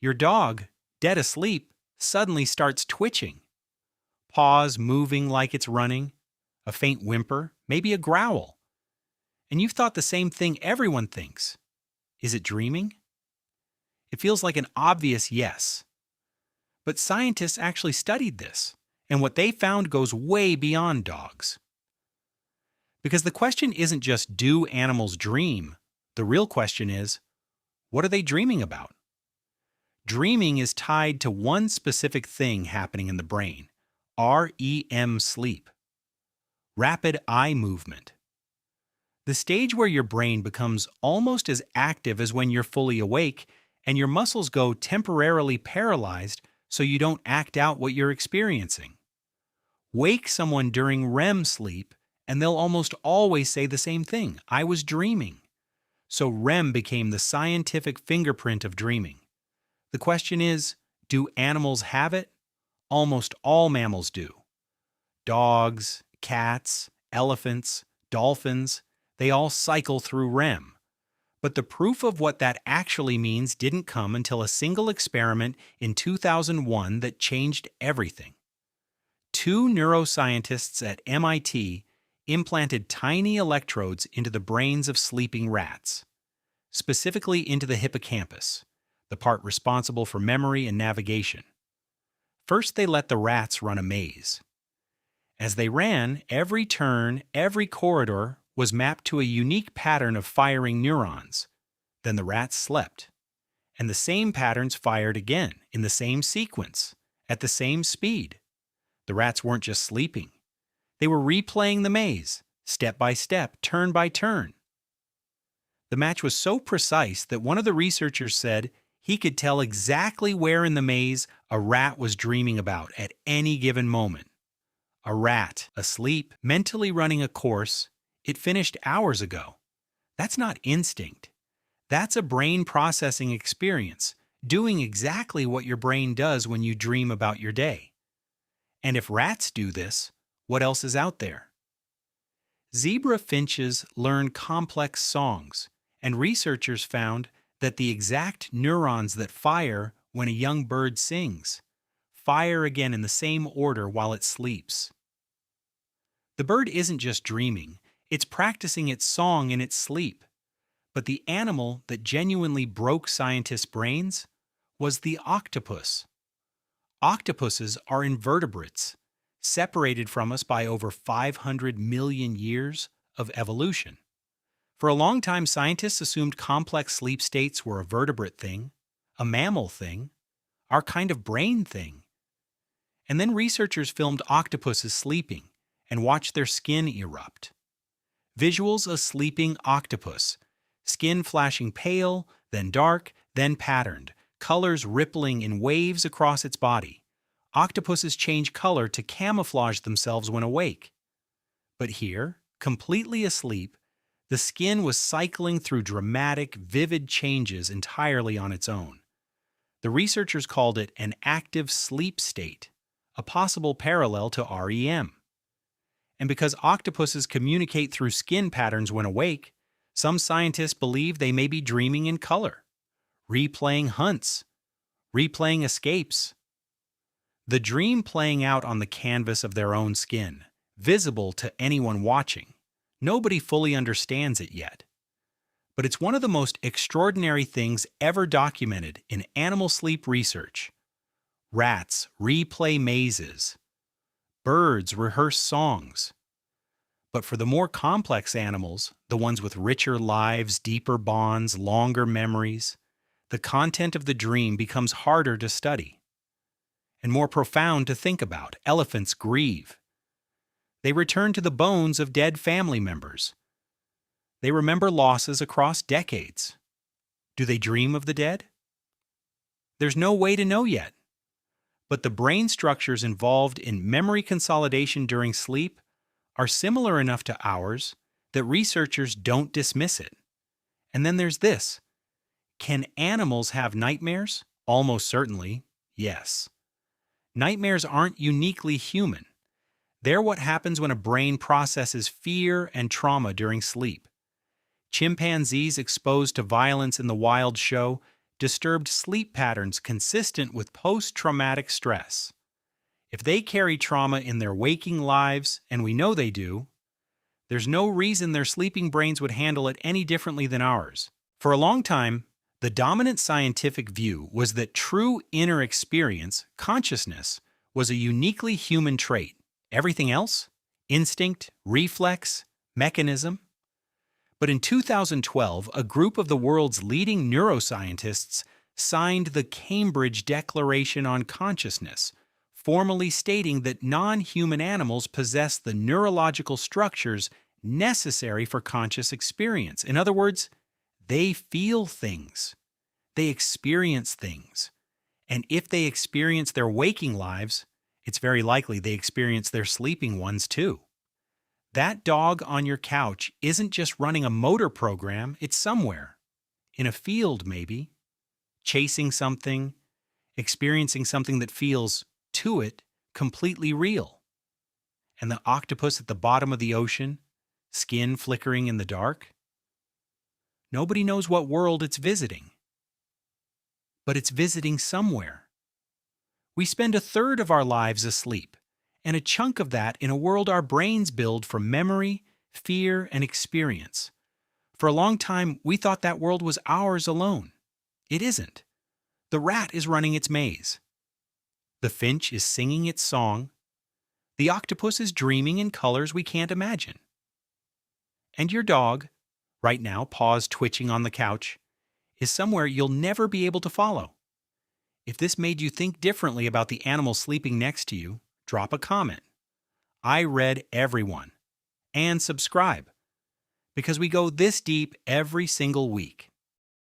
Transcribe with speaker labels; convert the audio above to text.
Speaker 1: Your dog, dead asleep, suddenly starts twitching, paws moving like it's running, a faint whimper, maybe a growl. And you've thought the same thing everyone thinks. Is it dreaming? It feels like an obvious yes. But scientists actually studied this, and what they found goes way beyond dogs. Because the question isn't just do animals dream? The real question is, what are they dreaming about? Dreaming is tied to one specific thing happening in the brain, REM sleep, rapid eye movement. The stage where your brain becomes almost as active as when you're fully awake and your muscles go temporarily paralyzed so you don't act out what you're experiencing. Wake someone during REM sleep and they'll almost always say the same thing, I was dreaming. So REM became the scientific fingerprint of dreaming. The question is, do animals have it? Almost all mammals do. Dogs, cats, elephants, dolphins, they all cycle through REM. But the proof of what that actually means didn't come until a single experiment in 2001 that changed everything. Two neuroscientists at MIT implanted tiny electrodes into the brains of sleeping rats, specifically into the hippocampus, the part responsible for memory and navigation. First, they let the rats run a maze. As they ran, every turn, every corridor was mapped to a unique pattern of firing neurons. Then the rats slept, and the same patterns fired again in the same sequence, at the same speed. The rats weren't just sleeping. They were replaying the maze, step by step, turn by turn. The match was so precise that one of the researchers said he could tell exactly where in the maze a rat was dreaming about at any given moment. A rat, asleep, mentally running a course it finished hours ago. That's not instinct. That's a brain processing experience, doing exactly what your brain does when you dream about your day. And if rats do this, what else is out there? Zebra finches learn complex songs, and researchers found that the exact neurons that fire when a young bird sings fire again in the same order while it sleeps. The bird isn't just dreaming, it's practicing its song in its sleep. But the animal that genuinely broke scientists' brains was the octopus. Octopuses are invertebrates, separated from us by over 500 million years of evolution. For a long time, scientists assumed complex sleep states were a vertebrate thing, a mammal thing, our kind of brain thing. And then researchers filmed octopuses sleeping and watched their skin erupt. Visuals of sleeping octopus, skin flashing pale, then dark, then patterned, colors rippling in waves across its body. Octopuses change color to camouflage themselves when awake. But here, completely asleep, the skin was cycling through dramatic, vivid changes entirely on its own. The researchers called it an active sleep state, a possible parallel to REM. And because octopuses communicate through skin patterns when awake, some scientists believe they may be dreaming in color, replaying hunts, replaying escapes. The dream playing out on the canvas of their own skin, visible to anyone watching. Nobody fully understands it yet. But it's one of the most extraordinary things ever documented in animal sleep research. Rats replay mazes. Birds rehearse songs. But for the more complex animals, the ones with richer lives, deeper bonds, longer memories, the content of the dream becomes harder to study and more profound to think about. Elephants grieve. They return to the bones of dead family members. They remember losses across decades. Do they dream of the dead? There's no way to know yet. But the brain structures involved in memory consolidation during sleep are similar enough to ours that researchers don't dismiss it. And then there's this. Can animals have nightmares? Almost certainly, yes. Nightmares aren't uniquely human. They're what happens when a brain processes fear and trauma during sleep. Chimpanzees exposed to violence in the wild show disturbed sleep patterns consistent with post-traumatic stress. If they carry trauma in their waking lives, and we know they do, there's no reason their sleeping brains would handle it any differently than ours. For a long time, the dominant scientific view was that true inner experience, consciousness, was a uniquely human trait. Everything else? Instinct, reflex, mechanism? But in 2012, a group of the world's leading neuroscientists signed the Cambridge Declaration on Consciousness, formally stating that non-human animals possess the neurological structures necessary for conscious experience. In other words, they feel things. They experience things. And if they experience their waking lives, it's very likely they experience their sleeping ones too. That dog on your couch isn't just running a motor program, it's somewhere. In a field, maybe. Chasing something, experiencing something that feels, to it, completely real. And the octopus at the bottom of the ocean, skin flickering in the dark? Nobody knows what world it's visiting. But it's visiting somewhere. We spend a third of our lives asleep, and a chunk of that in a world our brains build from memory, fear, and experience. For a long time, we thought that world was ours alone. It isn't. The rat is running its maze. The finch is singing its song. The octopus is dreaming in colors we can't imagine. And your dog, right now paws twitching on the couch, is somewhere you'll never be able to follow. If this made you think differently about the animal sleeping next to you, drop a comment. I read everyone. And subscribe, because we go this deep every single week.